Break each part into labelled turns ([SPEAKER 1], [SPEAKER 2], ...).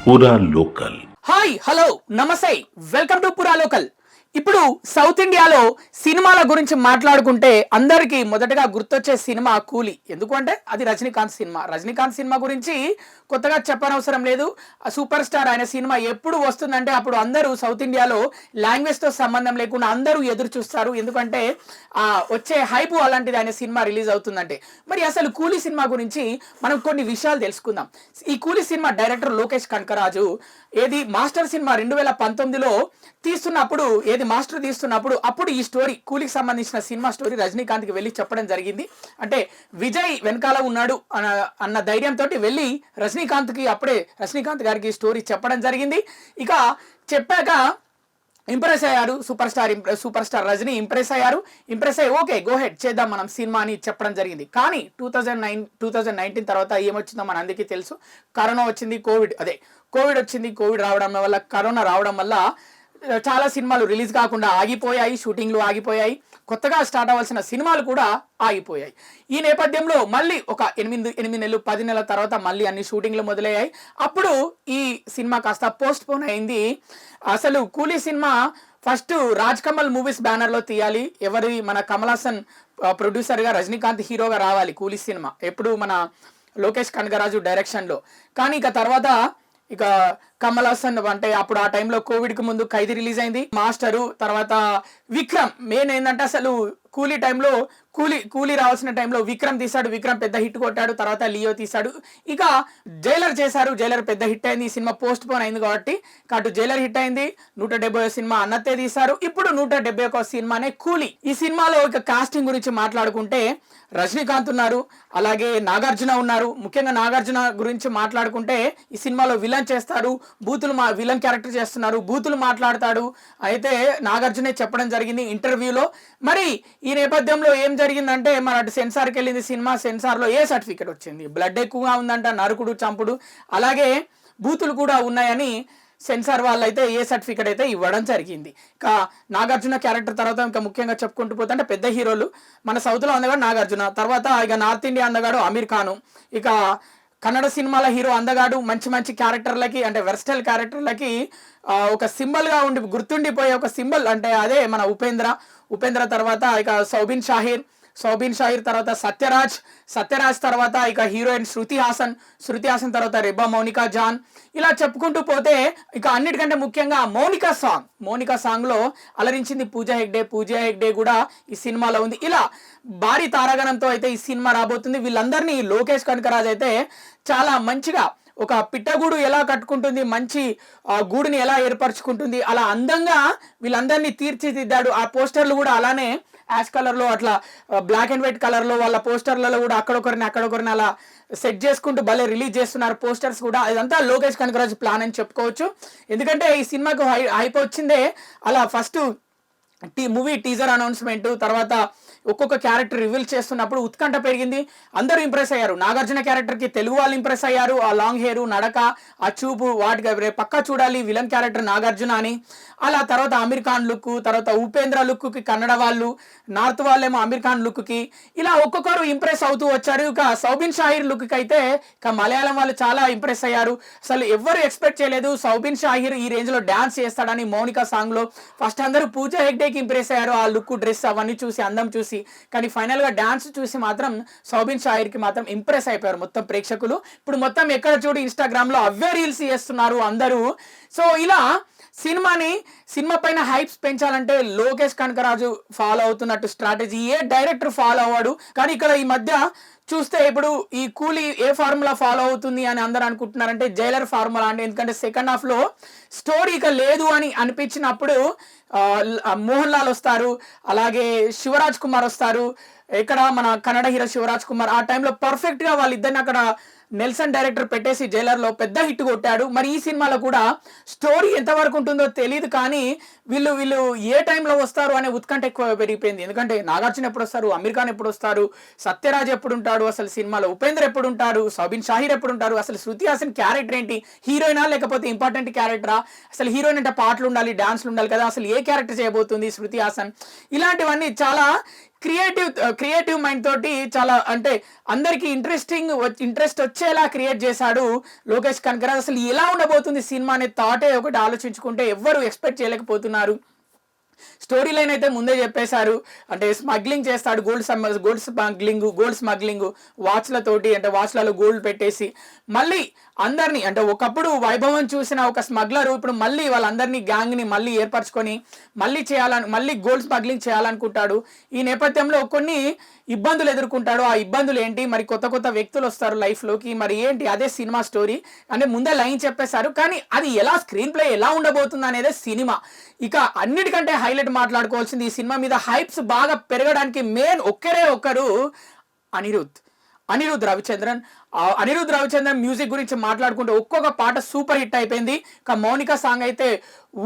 [SPEAKER 1] పూరా local.
[SPEAKER 2] Hi hello నమస్తే, welcome to పూరా లోకల్. ఇప్పుడు సౌత్ ఇండియాలో సినిమాల గురించి మాట్లాడుకుంటే అందరికీ మొదటగా గుర్తొచ్చే సినిమా కూలీ. ఎందుకంటే అది రజనీకాంత్ సినిమా. రజనీకాంత్ సినిమా గురించి కొత్తగా చెప్పనవసరం లేదు. సూపర్ స్టార్ ఆయన సినిమా ఎప్పుడు వస్తుందంటే అప్పుడు అందరూ సౌత్ ఇండియాలో లాంగ్వేజ్తో సంబంధం లేకుండా అందరూ ఎదురు చూస్తారు. ఎందుకంటే వచ్చే హైప్ అలాంటిది ఆయన సినిమా రిలీజ్ అవుతుందంటే. మరి అసలు కూలీ సినిమా గురించి మనం కొన్ని విషయాలు తెలుసుకుందాం. ఈ కూలీ సినిమా డైరెక్టర్ లోకేష్ కనకరాజు ఏది మాస్టర్ సినిమా 2019లో తీస్తున్నప్పుడు మాస్టర్ తీస్తున్నప్పుడు అప్పుడు ఈ స్టోరీ కూలీకి సంబంధించిన సినిమా స్టోరీ రజనీకాంత్కి వెళ్ళి చెప్పడం జరిగింది. అంటే విజయ్ వెనకాల ఉన్నాడు అన్న ధైర్యంతో వెళ్ళి రజనీకాంత్ గారికి స్టోరీ చెప్పడం జరిగింది. ఇక చెప్పాక ఇంప్రెస్ అయ్యారు సూపర్ స్టార్ రజనీ ఇంప్రెస్ అయ్యి ఓకే గో హెడ్ చేద్దాం మనం సినిమా అని చెప్పడం జరిగింది. కానీ 2019 తర్వాత ఏమొచ్చిందో మన అందరికీ తెలుసు. కరోనా వచ్చింది, కోవిడ్ కరోనా రావడం వల్ల చాలా సినిమాలు రిలీజ్ కాకుండా ఆగిపోయాయి, షూటింగ్లు ఆగిపోయాయి, కొత్తగా స్టార్ట్ అవ్వాల్సిన సినిమాలు కూడా ఆగిపోయాయి. ఈ నేపథ్యంలో మళ్ళీ ఒక 8 నెలలు 10 నెలల తర్వాత మళ్ళీ అన్ని షూటింగ్లు మొదలయ్యాయి. అప్పుడు ఈ సినిమా కాస్త పోస్ట్ పోన్ అయింది. అసలు కూలీ cinema first Raj Kamal movies బ్యానర్లో తీయాలి. మన కమల్ హాసన్ ప్రొడ్యూసర్గా, రజనీకాంత్ హీరోగా రావాలి కూలీ సినిమా, ఎప్పుడు మన లోకేష్ కనగరాజు డైరెక్షన్లో. కానీ ఇక తర్వాత కమల్ హాసన్ అంటే అప్పుడు ఆ టైంలో కోవిడ్కి ముందు ఖైదీ రిలీజ్ అయింది, మాస్టరు, తర్వాత విక్రమ్. మెయిన్ ఏంటంటే అసలు కూలీ టైంలో కూలీ రావాల్సిన టైంలో విక్రమ్ తీశాడు. విక్రమ్ పెద్ద హిట్ కొట్టాడు. తర్వాత లియో తీశాడు. ఇక జైలర్ చేశారు. జైలర్ పెద్ద హిట్ అయింది. ఈ సినిమా పోస్ట్ పోన్ అయింది కాబట్టి అటు జైలర్ హిట్ అయింది. 170 సినిమా అన్నత్తే తీశారు. ఇప్పుడు 171 సినిమానే కూలీ. ఈ సినిమాలో ఇక కాస్టింగ్ గురించి మాట్లాడుకుంటే రజనీకాంత్ ఉన్నారు, అలాగే నాగార్జున ఉన్నారు. ముఖ్యంగా నాగార్జున గురించి మాట్లాడుకుంటే ఈ సినిమాలో విలన్ చేస్తాడు, విలన్ క్యారెక్టర్ చేస్తున్నారు, బూతులు మాట్లాడతాడు. అయితే నాగార్జునే చెప్పడం జరిగింది ఇంటర్వ్యూలో. మరి ఈ నేపథ్యంలో ఏం జరిగిందంటే మన సెన్సార్కి వెళ్ళింది సినిమా. సెన్సార్లో ఏ సర్టిఫికేట్ వచ్చింది, బ్లడ్ ఎక్కువగా ఉందంట, నరుకుడు చంపుడు అలాగే బూతులు కూడా ఉన్నాయని సెన్సార్ వాళ్ళు అయితే ఏ సర్టిఫికేట్ అయితే ఇవ్వడం జరిగింది. ఇక నాగార్జున క్యారెక్టర్ తర్వాత ఇంకా ముఖ్యంగా చెప్పుకుంటూ పోతే అంటే పెద్ద హీరోలు మన సౌత్లో అందగాడు నాగార్జున, తర్వాత ఇక నార్త్ ఇండియా అందగాడు అమీర్ ఖాను, ఇక కన్నడ సినిమాల హీరో అందగాడు. మంచి క్యారెక్టర్లకి అంటే వెర్స్టైల్ క్యారెక్టర్లకి ఒక సింబల్గా గుర్తుండిపోయే ఒక సింబల్ అంటే అదే మన ఉపేంద్ర తర్వాత ఇక సౌబిన్ షాహిర్ తర్వాత సత్యరాజ్ తర్వాత ఇక హీరోయిన్ శృతి హాసన్ తర్వాత రెబ్బా మౌనికా జాన్. ఇలా చెప్పుకుంటూ పోతే ఇక అన్నిటికంటే ముఖ్యంగా మౌనికా సాంగ్లో అలరించింది పూజా హెగ్డే కూడా ఈ సినిమాలో ఉంది. ఇలా భారీ తారాగణంతో అయితే ఈ సినిమా రాబోతుంది. వీళ్ళందరినీ లోకేష్ కనకరాజ్ అయితే చాలా మంచిగా ఒక పిట్టగూడు ఎలా కట్టుకుంటుంది, మంచి గూడుని ఎలా ఏర్పరచుకుంటుంది, అలా అందంగా వీళ్ళందరినీ తీర్చిదిద్దాడు. ఆ పోస్టర్లు కూడా అలానే యాష్ కలర్లో అట్లా బ్లాక్ అండ్ వైట్ కలర్లో వాళ్ళ పోస్టర్లలో కూడా అక్కడొకరిని అలా సెట్ చేసుకుంటూ భలే రిలీజ్ చేస్తున్నారు పోస్టర్స్ కూడా. ఇదంతా లోకేష్ కనకరాజ్ ప్లాన్ అని చెప్పుకోవచ్చు. ఎందుకంటే ఈ సినిమాకు హైప్ వచ్చిందే అలా ఫస్ట్ మూవీ టీజర్ అనౌన్స్మెంట్, తర్వాత ఒక్కొక్క క్యారెక్టర్ రివీల్ చేస్తున్నప్పుడు ఉత్కంఠ పెరిగింది. అందరూ ఇంప్రెస్ అయ్యారు. నాగార్జున క్యారెక్టర్కి తెలుగు వాళ్ళు ఇంప్రెస్ అయ్యారు. ఆ లాంగ్ హెయిర్, నడక, ఆ చూపు, వాటికి పక్కా చూడాలి విలన్ క్యారెక్టర్ నాగార్జున అని. అలా తర్వాత అమీర్ ఖాన్ లుక్, తర్వాత ఉపేంద్ర లుక్కి కన్నడ వాళ్ళు, నార్త్ వాళ్ళేమో అమీర్ ఖాన్ లుక్కి, ఇలా ఒక్కొక్కరు ఇంప్రెస్ అవుతూ వచ్చారు. ఇక సౌబిన్ షాహిర్ లుక్కి అయితే ఇక మలయాళం వాళ్ళు చాలా ఇంప్రెస్ అయ్యారు. అసలు ఎవ్వరు ఎక్స్పెక్ట్ చేయలేదు సౌబిన్ షాహిర్ ఈ రేంజ్లో డ్యాన్స్ చేస్తాడని. మౌనికా సాంగ్లో ఫస్ట్ అందరూ పూజా హెగ్డేకి ఇంప్రెస్ అయ్యారు, ఆ లుక్, డ్రెస్ అవన్నీ చూసి, అందం చూసి. కానీ ఫైనల్గా డాన్స్ చూసి మాత్రం సౌబిన్ షాహిర్కి మాత్రం ఇంప్రెస్ అయిపోయారు మొత్తం ప్రేక్షకులు. ఇప్పుడు మొత్తం ఎక్కడ చూడు ఇన్స్టాగ్రామ్లో అవే రీల్స్ చేస్తున్నారు అందరూ. సో ఇలా సినిమా పైన హైప్స్ పెంచాలంటే లోకేష్ కనకరాజు ఫాలో అవుతున్నట్టు స్ట్రాటజీ ఏ డైరెక్టర్ ఫాలో అవ్వడు. కానీ ఇక్కడ ఈ మధ్య చూస్తే ఇప్పుడు ఈ కూలీ ఏ ఫార్ములా ఫాలో అవుతుంది అని అందరూ అనుకుంటున్నారంటే జైలర్ ఫార్ములా అండి. ఎందుకంటే సెకండ్ హాఫ్లో స్టోరీ ఇక లేదు అని అనిపించినప్పుడు మోహన్ లాల్ వస్తారు, అలాగే శివరాజ్ కుమార్ వస్తారు. ఇక్కడ మన కన్నడ హీరో శివరాజ్ కుమార్ ఆ టైంలో పర్ఫెక్ట్గా వాళ్ళిద్దరిని అక్కడ నెల్సన్ డైరెక్టర్ పెట్టేసి జైలర్లో పెద్ద హిట్ కొట్టాడు. మరి ఈ సినిమాలో కూడా స్టోరీ ఎంతవరకు ఉంటుందో తెలియదు, కానీ వీళ్ళు ఏ టైంలో వస్తారు అనే ఉత్కంఠ ఎక్కువ పెరిగిపోయింది. ఎందుకంటే నాగార్జున ఎప్పుడు వస్తారు, అమీర్ ఖాన్ ఎప్పుడు వస్తారు, సత్యరాజ్ ఎప్పుడు ఉంటాడు, అసలు సినిమాలో ఉపేంద్ర ఎప్పుడు ఉంటారు, సౌబిన్ షాహిర్ ఎప్పుడు ఉంటారు, అసలు శృతి హాసన్ క్యారెక్టర్ ఏంటి, హీరోయినా లేకపోతే ఇంపార్టెంట్ క్యారెక్టరా, అసలు హీరోయిన్ అంటే పాటలు ఉండాలి, డాన్స్లు ఉండాలి కదా, అసలు ఏ క్యారెక్టర్ చేయబోతుంది శృతి హాసన్. ఇలాంటివన్నీ చాలా క్రియేటివ్ మైండ్ తోటి చాలా అంటే అందరికి ఇంట్రెస్ట్ నచ్చేలా క్రియేట్ చేశాడు లోకేష్ కనకరాజ్. అసలు ఎలా ఉండబోతుంది సినిమా అనే థాటే ఒకటి ఆలోచించుకుంటే ఎవ్వరు ఎక్స్పెక్ట్ చేయలేకపోతున్నారు. స్టోరీ లైన్ అయితే ముందే చెప్పేశారు. అంటే స్మగ్లింగ్ చేస్తాడు, గోల్డ్ స్మగ్లింగ్ వాచ్లతోటి, అంటే వాచ్లలో గోల్డ్ పెట్టేసి మళ్ళీ అందరినీ, అంటే ఒకప్పుడు వైభవం చూసిన ఒక స్మగ్లరు ఇప్పుడు మళ్ళీ వాళ్ళందరినీ గ్యాంగ్ని మళ్ళీ ఏర్పరచుకొని మళ్ళీ గోల్డ్ స్మగ్లింగ్ చేయాలనుకుంటాడు. ఈ నేపథ్యంలో కొన్ని ఇబ్బందులు ఎదుర్కొంటాడు. ఆ ఇబ్బందులు ఏంటి, మరి కొత్త వ్యక్తులు వస్తారు లైఫ్లోకి, మరి ఏంటి, అదే సినిమా స్టోరీ. అంటే ముందే లైన్ చెప్పేశారు, కానీ అది ఎలా స్క్రీన్ ప్లే ఎలా ఉండబోతుంది అనేది సినిమా. ఇక అన్నిటికంటే హైలైట్ మాట్లాడుకోవాల్సింది ఈ సినిమా మీద హైప్స్ బాగా పెరగడానికి మెయిన్ ఒక్కరు అనిరుద్ రవిచంద్రన్ మ్యూజిక్ గురించి మాట్లాడుకుంటే ఒక్కొక్క పాట సూపర్ హిట్ అయిపోయింది. ఇక మౌనిక సాంగ్ అయితే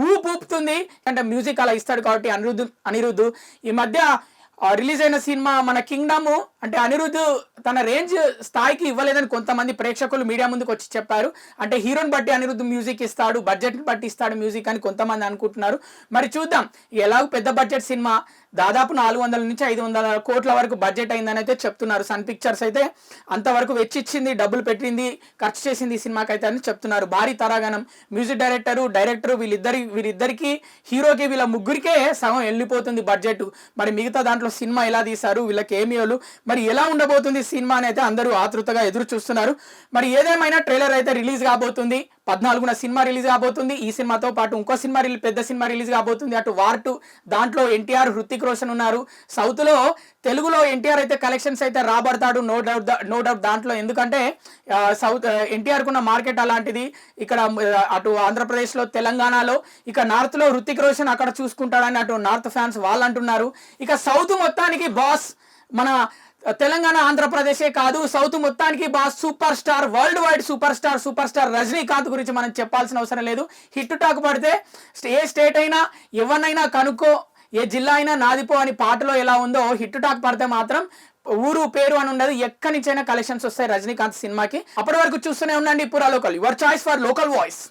[SPEAKER 2] ఊపుతుంది, అంటే మ్యూజిక్ అలా ఇస్తాడు కాబట్టి అనిరుద్ ఈ మధ్య రిలీజ్ అయిన సినిమా మన కింగ్డమ్, అంటే అనిరుద్ తన రేంజ్ స్థాయికి ఇవ్వలేదని కొంతమంది ప్రేక్షకులు మీడియా ముందుకు వచ్చి చెప్పారు. అంటే హీరోని బట్టి అనిరుద్ మ్యూజిక్ ఇస్తాడు, బడ్జెట్ని బట్టి ఇస్తాడు మ్యూజిక్ అని కొంతమంది అనుకుంటున్నారు. మరి చూద్దాం. ఎలాగో పెద్ద బడ్జెట్ సినిమా, దాదాపు 400 నుంచి 500 కోట్ల వరకు బడ్జెట్ అయిందని అయితే చెప్తున్నారు. సన్ పిక్చర్స్ అయితే అంతవరకు వెచ్చిచ్చింది, డబ్బులు పెట్టింది, ఖర్చు చేసింది ఈ సినిమాకి అయితే అని చెప్తున్నారు. భారీ తరాగనం, మ్యూజిక్ డైరెక్టర్ వీళ్ళిద్దరికి హీరోకి వీళ్ళ ముగ్గురికే సగం వెళ్ళిపోతుంది బడ్జెట్. మరి మిగతా దాంట్లో సినిమా ఎలా తీశారు, వీళ్ళకి ఏమియోలు, మరి ఎలా ఉండబోతుంది సినిమా అని అయితే అందరూ ఆతృతగా ఎదురు చూస్తున్నారు. మరి ఏదేమైనా ట్రైలర్ అయితే రిలీజ్ కాబోతుంది. 14న సినిమా రిలీజ్ కాబోతుంది. ఈ సినిమాతో పాటు ఇంకో సినిమా పెద్ద సినిమా రిలీజ్ కాబోతుంది, అటు వార్ 2. దాంట్లో ఎన్టీఆర్, హృతిక్ రోషన్ ఉన్నారు. సౌత్లో తెలుగులో ఎన్టీఆర్ అయితే కలెక్షన్స్ అయితే రాబడతాడు, నో డౌట్ దాంట్లో. ఎందుకంటే సౌత్ ఎన్టీఆర్ కున్న మార్కెట్ అలాంటిది. ఇక్కడ అటు ఆంధ్రప్రదేశ్లో, తెలంగాణలో, ఇక నార్త్లో హృతిక్ రోషన్ అక్కడ చూసుకుంటాడని అటు నార్త్ ఫ్యాన్స్ వాళ్ళు అంటున్నారు. ఇక సౌత్ మొత్తానికి బాస్ మన తెలంగాణ, ఆంధ్రప్రదేశే కాదు, సౌత్ మొత్తానికి boss super star, world wide super star Rajinikanth గురించి మనం చెప్పాల్సిన అవసరం లేదు. హిట్ టాక్ పడితే ఏ స్టేట్ అయినా ఎవరినైనా కనుక్కో, ఏ జిల్లా అయినా నాదిపో అని పాటలో ఎలా ఉందో, హిట్ టాక్ పడితే మాత్రం ఊరు పేరు అని ఉండదు, ఎక్కడి నుంచైనా కలెక్షన్స్ వస్తాయి రజనీకాంత్ సినిమాకి. అప్పటి వరకు చూస్తూనే ఉండండి పురా local, your choice for local voice.